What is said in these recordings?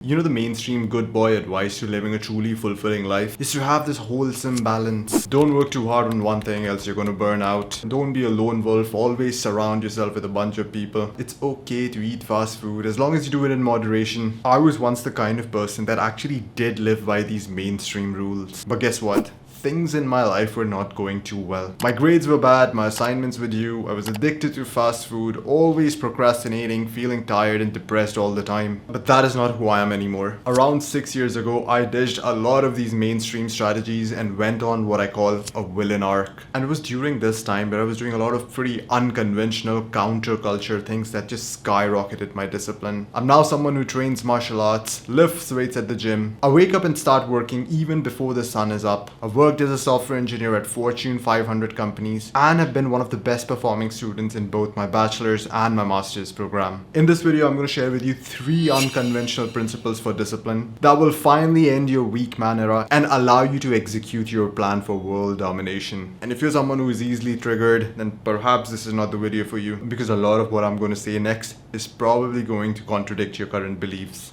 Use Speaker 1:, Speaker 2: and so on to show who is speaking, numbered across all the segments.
Speaker 1: You know, the mainstream good boy advice to living a truly fulfilling life is to have this wholesome balance. Don't work too hard on one thing, else you're gonna burn out. Don't be a lone wolf. Always surround yourself with a bunch of people. It's okay to eat fast food as long as you do it in moderation. I was once the kind of person that actually did live by these mainstream rules. But guess what? Things in my life were not going too well. My grades were bad, my assignments were due, I was addicted to fast food, always procrastinating, feeling tired and depressed all the time. But that is not who I am anymore. Around 6 years ago, I ditched a lot of these mainstream strategies and went on what I call a villain arc. And it was during this time where I was doing a lot of pretty unconventional counterculture things that just skyrocketed my discipline. I'm now someone who trains martial arts, lifts weights at the gym. I wake up and start working even before the sun is up. I've worked as a software engineer at Fortune 500 companies and have been one of the best performing students in both my bachelor's and my master's program. In this video, I'm going to share with you 3 unconventional principles for discipline that will finally end your weak man era and allow you to execute your plan for world domination. And if you're someone who is easily triggered, then perhaps this is not the video for you, because a lot of what I'm going to say next is probably going to contradict your current beliefs.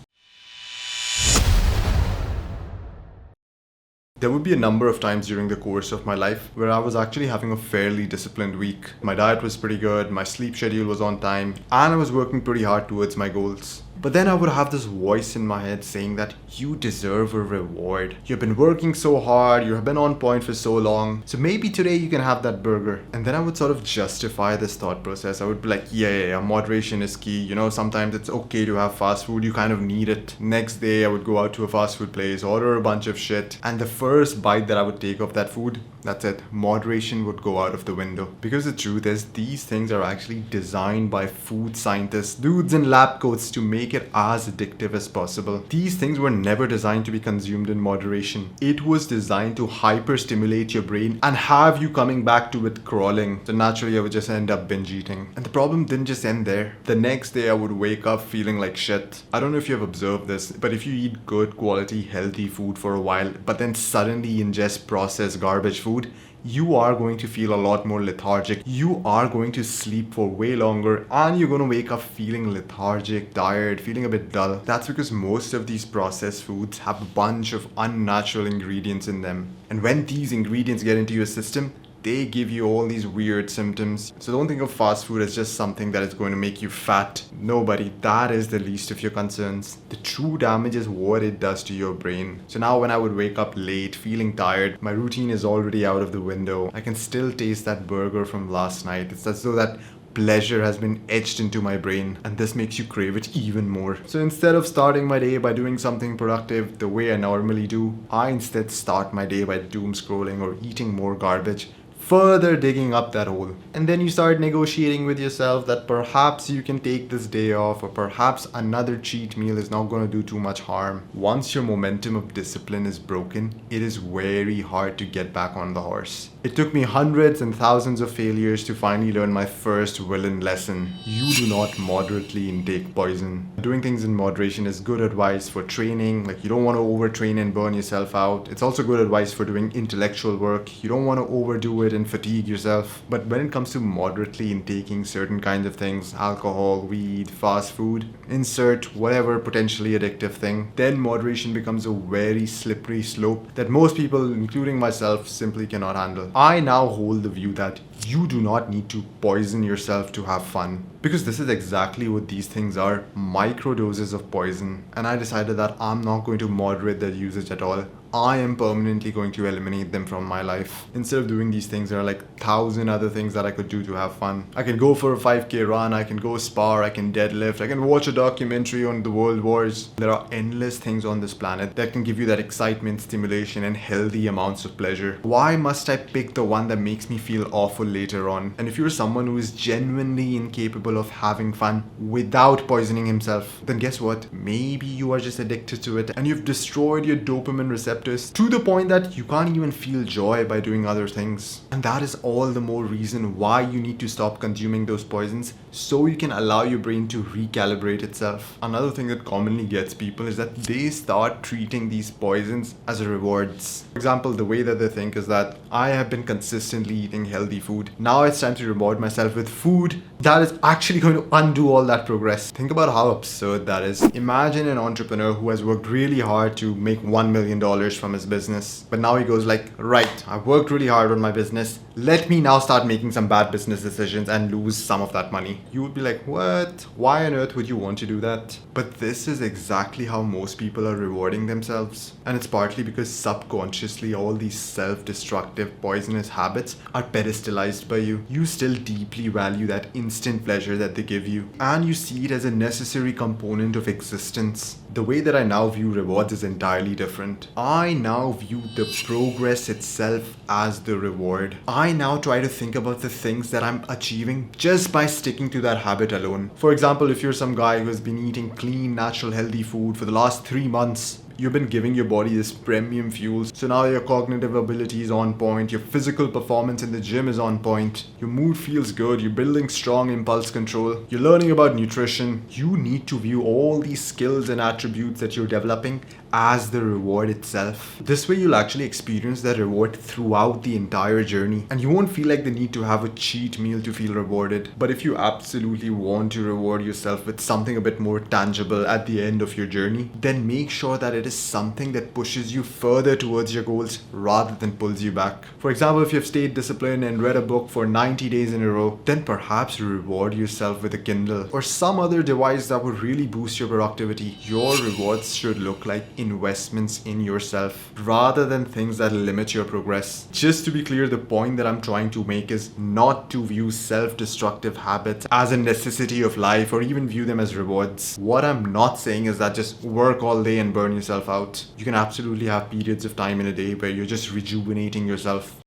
Speaker 1: There would be a number of times during the course of my life where I was actually having a fairly disciplined week. My diet was pretty good, my sleep schedule was on time, and I was working pretty hard towards my goals. But then I would have this voice in my head saying that you deserve a reward. You've been working so hard, you have been on point for so long, so maybe today you can have that burger. And then I would sort of justify this thought process. I would be like, yeah, moderation is key. You know, sometimes it's okay to have fast food, you kind of need it. Next day I would go out to a fast food place, order a bunch of shit, and the first bite that I would take of that food, that's it. Moderation would go out of the window. Because the truth is, these things are actually designed by food scientists, dudes in lab coats, to make it as addictive as possible. These things were never designed to be consumed in moderation. It was designed to hyper-stimulate your brain and have you coming back to it crawling. So naturally, I would just end up binge eating. And the problem didn't just end there. The next day, I would wake up feeling like shit. I don't know if you have observed this, but if you eat good quality, healthy food for a while, but then suddenly ingest processed garbage food, you are going to feel a lot more lethargic. You are going to sleep for way longer, and you're going to wake up feeling lethargic, tired, feeling a bit dull. That's because most of these processed foods have a bunch of unnatural ingredients in them. And when these ingredients get into your system, they give you all these weird symptoms. So don't think of fast food as just something that is going to make you fat. Nobody. That is the least of your concerns. The true damage is what it does to your brain. So now when I would wake up late, feeling tired, my routine is already out of the window. I can still taste that burger from last night. It's as though that pleasure has been etched into my brain, and this makes you crave it even more. So instead of starting my day by doing something productive the way I normally do, I instead start my day by doom scrolling or eating more garbage, further digging up that hole. And then you start negotiating with yourself that perhaps you can take this day off, or perhaps another cheat meal is not going to do too much harm. Once your momentum of discipline is broken, it is very hard to get back on the horse. It took me hundreds and thousands of failures to finally learn my first villain lesson. You do not moderately intake poison. Doing things in moderation is good advice for training. Like, you don't want to overtrain and burn yourself out. It's also good advice for doing intellectual work. You don't want to overdo it and fatigue yourself. But when it comes to moderately intaking certain kinds of things, alcohol, weed, fast food, insert whatever potentially addictive thing, then moderation becomes a very slippery slope that most people, including myself, simply cannot handle. I now hold the view that you do not need to poison yourself to have fun, because this is exactly what these things are, micro doses of poison. And I decided that I'm not going to moderate their usage at all. I am permanently going to eliminate them from my life. Instead of doing these things, there are like 1,000 other things that I could do to have fun. I can go for a 5K run, I can go spar, I can deadlift, I can watch a documentary on the world wars. There are endless things on this planet that can give you that excitement, stimulation, and healthy amounts of pleasure. Why must I pick the one that makes me feel awful later on? And if you're someone who is genuinely incapable of having fun without poisoning himself, then guess what? Maybe you are just addicted to it and you've destroyed your dopamine receptors to the point that you can't even feel joy by doing other things. And that is all the more reason why you need to stop consuming those poisons, so you can allow your brain to recalibrate itself. Another thing that commonly gets people is that they start treating these poisons as rewards. For example, the way that they think is that I have been consistently eating healthy food. Now it's time to reward myself with food that is actually going to undo all that progress. Think about how absurd that is. Imagine an entrepreneur who has worked really hard to make $1 million from his business, but now he goes like, right, I've worked really hard on my business. Let me now start making some bad business decisions and lose some of that money. You would be like, what? Why on earth would you want to do that? But this is exactly how most people are rewarding themselves. And it's partly because subconsciously all these self-destructive, poisonous habits are pedestalized by you. You still deeply value that instant pleasure that they give you, and you see it as a necessary component of existence. The way that I now view rewards is entirely different. I now view the progress itself as the reward. I now try to think about the things that I'm achieving just by sticking to that habit alone. For example, if you're some guy who has been eating clean, natural, healthy food for the last 3 months, you've been giving your body this premium fuel. So now your cognitive ability is on point, your physical performance in the gym is on point, your mood feels good, you're building strong impulse control, you're learning about nutrition. You need to view all these skills and attributes that you're developing as the reward itself. This way you'll actually experience that reward throughout the entire journey, and you won't feel like the need to have a cheat meal to feel rewarded. But if you absolutely want to reward yourself with something a bit more tangible at the end of your journey, then make sure that it is something that pushes you further towards your goals rather than pulls you back. For example, if you've stayed disciplined and read a book for 90 days in a row, then perhaps reward yourself with a Kindle or some other device that would really boost your productivity. Your rewards should look like investments in yourself rather than things that limit your progress. Just to be clear, the point that I'm trying to make is not to view self-destructive habits as a necessity of life or even view them as rewards. What I'm not saying is that just work all day and burn yourself out. You can absolutely have periods of time in a day where you're just rejuvenating yourself.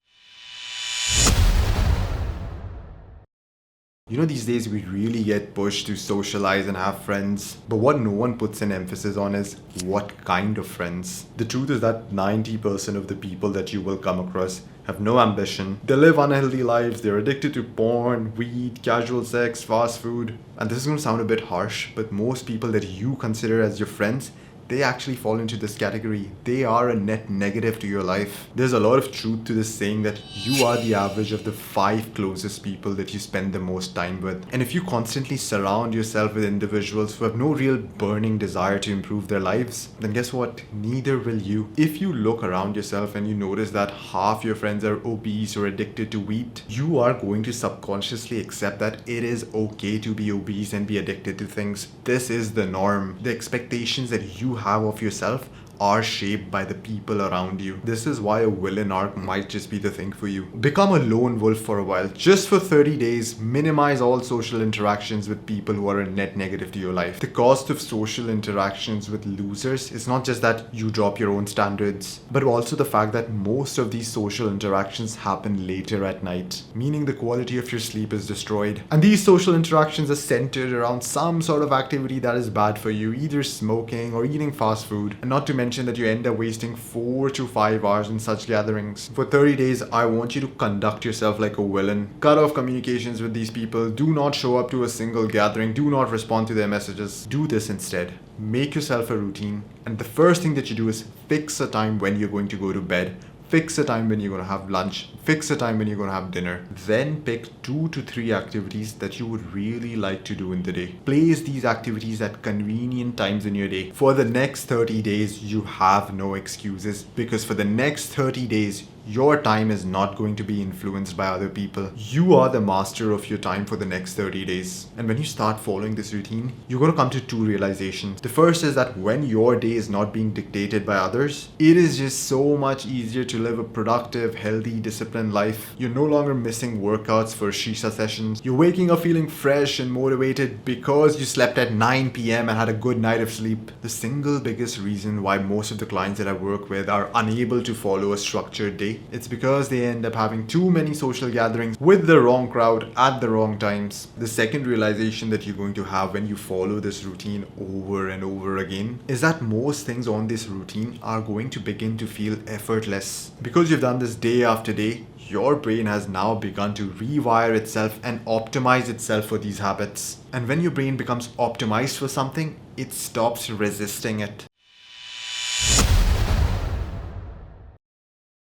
Speaker 1: You know, these days we really get pushed to socialize and have friends, but what no one puts an emphasis on is what kind of friends. The truth is that 90% of the people that you will come across have no ambition. They live unhealthy lives, they're addicted to porn, weed, casual sex, fast food. And this is going to sound a bit harsh, but most people that you consider as your friends, they actually fall into this category. They are a net negative to your life. There's a lot of truth to this saying that you are the average of the 5 closest people that you spend the most time with. And if you constantly surround yourself with individuals who have no real burning desire to improve their lives, then guess what? Neither will you. If you look around yourself and you notice that half your friends are obese or addicted to weed, you are going to subconsciously accept that it is okay to be obese and be addicted to things. This is the norm. The expectations that you have of yourself are shaped by the people around you. This is why a villain arc might just be the thing for you. Become a lone wolf for a while. Just for 30 days, minimize all social interactions with people who are a net negative to your life. The cost of social interactions with losers is not just that you drop your own standards, but also the fact that most of these social interactions happen later at night, meaning the quality of your sleep is destroyed. And these social interactions are centered around some sort of activity that is bad for you, either smoking or eating fast food. And not to mention that you end up wasting 4 to 5 hours in such gatherings. For 30 days, I want you to conduct yourself like a villain. Cut off communications with these people. Do not show up to a single gathering. Do not respond to their messages. Do this instead. Make yourself a routine. And the first thing that you do is fix a time when you're going to go to bed. Fix a time when you're going to have lunch. Fix a time when you're going to have dinner. Then pick 2 to 3 activities that you would really like to do in the day. Place these activities at convenient times in your day. For the next 30 days, you have no excuses, because for the next 30 days, your time is not going to be influenced by other people. You are the master of your time for the next 30 days. And when you start following this routine, you're going to come to 2 realizations. The first is that when your day is not being dictated by others, it is just so much easier to live a productive, healthy, disciplined life. You're no longer missing workouts for shisha sessions. You're waking up feeling fresh and motivated because you slept at 9 p.m. and had a good night of sleep. The single biggest reason why most of the clients that I work with are unable to follow a structured day, it's because they end up having too many social gatherings with the wrong crowd at the wrong times. The second realization that you're going to have when you follow this routine over and over again is that most things on this routine are going to begin to feel effortless. Because you've done this day after day, your brain has now begun to rewire itself and optimize itself for these habits. And when your brain becomes optimized for something, it stops resisting it.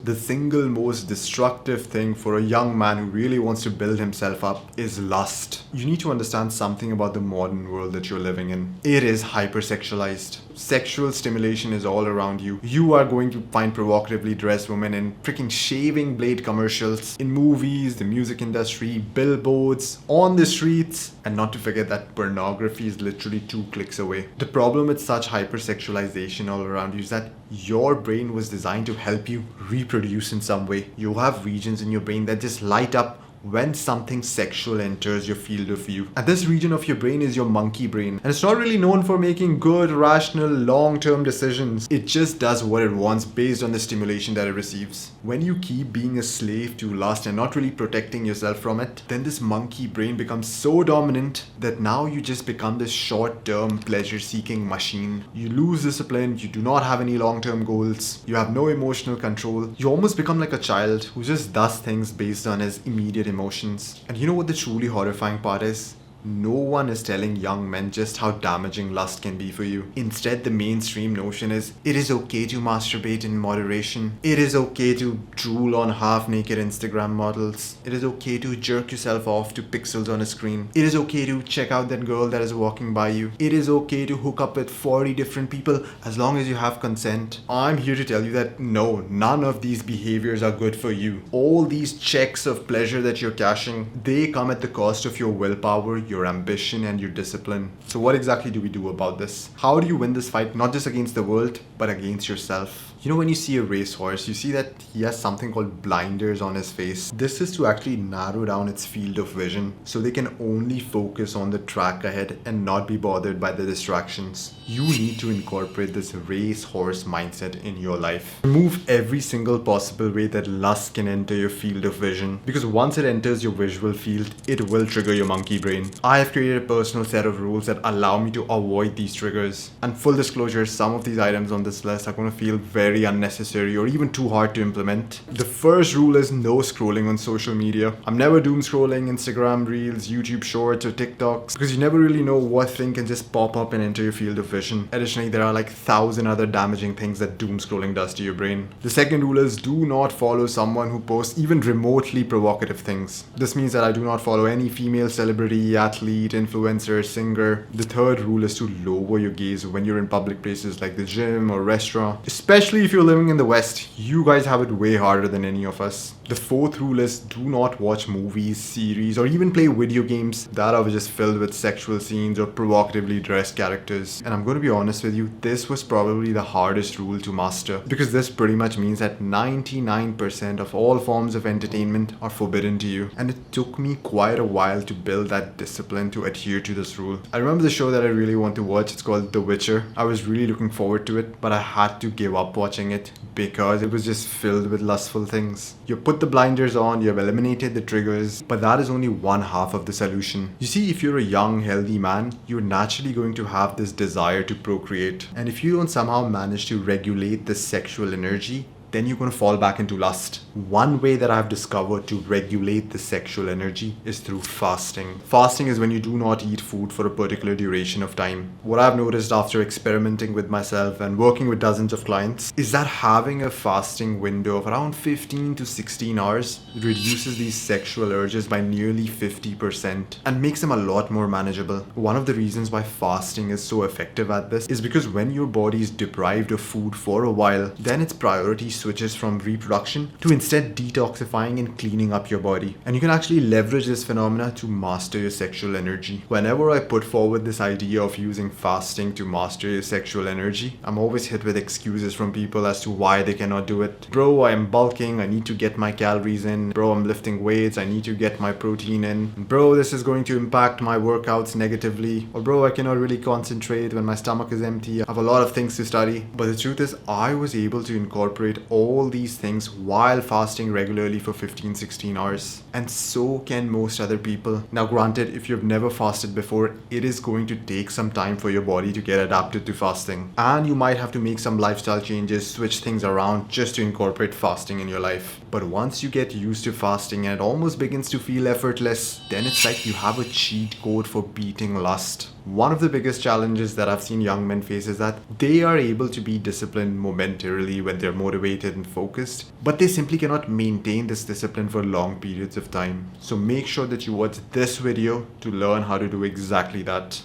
Speaker 1: The single most destructive thing for a young man who really wants to build himself up is lust. You need to understand something about the modern world that you're living in. It is hypersexualized. Sexual stimulation is all around you. You are going to find provocatively dressed women in freaking shaving blade commercials, in movies, the music industry, billboards, on the streets, and not to forget that pornography is literally 2 clicks away. The problem with such hypersexualization all around you is that your brain was designed to help you reproduce in some way. You have regions in your brain that just light up when something sexual enters your field of view. And this region of your brain is your monkey brain. And it's not really known for making good, rational, long-term decisions. It just does what it wants based on the stimulation that it receives. When you keep being a slave to lust and not really protecting yourself from it, then this monkey brain becomes so dominant that now you just become this short-term pleasure-seeking machine. You lose discipline, you do not have any long-term goals, you have no emotional control. You almost become like a child who just does things based on his immediate emotions. And you know what the truly horrifying part is? No one is telling young men just how damaging lust can be for you. Instead, the mainstream notion is it is okay to masturbate in moderation. It is okay to drool on half-naked Instagram models. It is okay to jerk yourself off to pixels on a screen. It is okay to check out that girl that is walking by you. It is okay to hook up with 40 different people as long as you have consent. I'm here to tell you that no, none of these behaviors are good for you. All these checks of pleasure that you're cashing, they come at the cost of your willpower, your ambition, and your discipline. So what exactly do we do about this? How do you win this fight, not just against the world, but against yourself? You know, when you see a racehorse, you see that he has something called blinders on his face. This is to actually narrow down its field of vision so they can only focus on the track ahead and not be bothered by the distractions. You need to incorporate this racehorse mindset in your life. Remove every single possible way that lust can enter your field of vision, because once it enters your visual field, it will trigger your monkey brain. I have created a personal set of rules that allow me to avoid these triggers. And full disclosure, some of these items on this list are going to feel very unnecessary or even too hard to implement. The first rule is no scrolling on social media. I'm never doom scrolling Instagram Reels, YouTube Shorts, or TikToks, because you never really know what thing can just pop up and enter your field of vision. Additionally, there are like 1,000 other damaging things that doom scrolling does to your brain. The second rule is do not follow someone who posts even remotely provocative things. This means that I do not follow any female celebrity, athlete, influencer, singer. The third rule is to lower your gaze when you're in public places like the gym or restaurant, especially if you're living in the West. You guys have it way harder than any of us. The fourth rule is do not watch movies, series, or even play video games that are just filled with sexual scenes or provocatively dressed characters. And I'm going to be honest with you, this was probably the hardest rule to master, because this pretty much means that 99% of all forms of entertainment are forbidden to you. And it took me quite a while to build that discipline to adhere to this rule. I remember the show that I really want to watch. It's called The Witcher. I was really looking forward to it, but I had to give up watching it because it was just filled with lustful things. You put the blinders on, you have eliminated the triggers, but that is only one half of the solution. You see, if you're a young, healthy man, you're naturally going to have this desire to procreate. And if you don't somehow manage to regulate this sexual energy, then you're going to fall back into lust. One way that I've discovered to regulate the sexual energy is through fasting. Fasting is when you do not eat food for a particular duration of time. What I've noticed after experimenting with myself and working with dozens of clients is that having a fasting window of around 15 to 16 hours reduces these sexual urges by nearly 50% and makes them a lot more manageable. One of the reasons why fasting is so effective at this is because when your body is deprived of food for a while, then its priorities switches from reproduction to instead detoxifying and cleaning up your body. And you can actually leverage this phenomena to master your sexual energy. Whenever I put forward this idea of using fasting to master your sexual energy, I'm always hit with excuses from people as to why they cannot do it. Bro, I'm bulking, I need to get my calories in. Bro, I'm lifting weights, I need to get my protein in. Bro, this is going to impact my workouts negatively. Or bro, I cannot really concentrate when my stomach is empty. I have a lot of things to study. But the truth is, I was able to incorporate all these things while fasting regularly for 15-16 hours. And so can most other people. Now granted, if you've never fasted before, it is going to take some time for your body to get adapted to fasting. And you might have to make some lifestyle changes, switch things around just to incorporate fasting in your life. But once you get used to fasting and it almost begins to feel effortless, then it's like you have a cheat code for beating lust. One of the biggest challenges that I've seen young men face is that they are able to be disciplined momentarily when they're motivated and focused, but they simply cannot maintain this discipline for long periods of time. So make sure that you watch this video to learn how to do exactly that.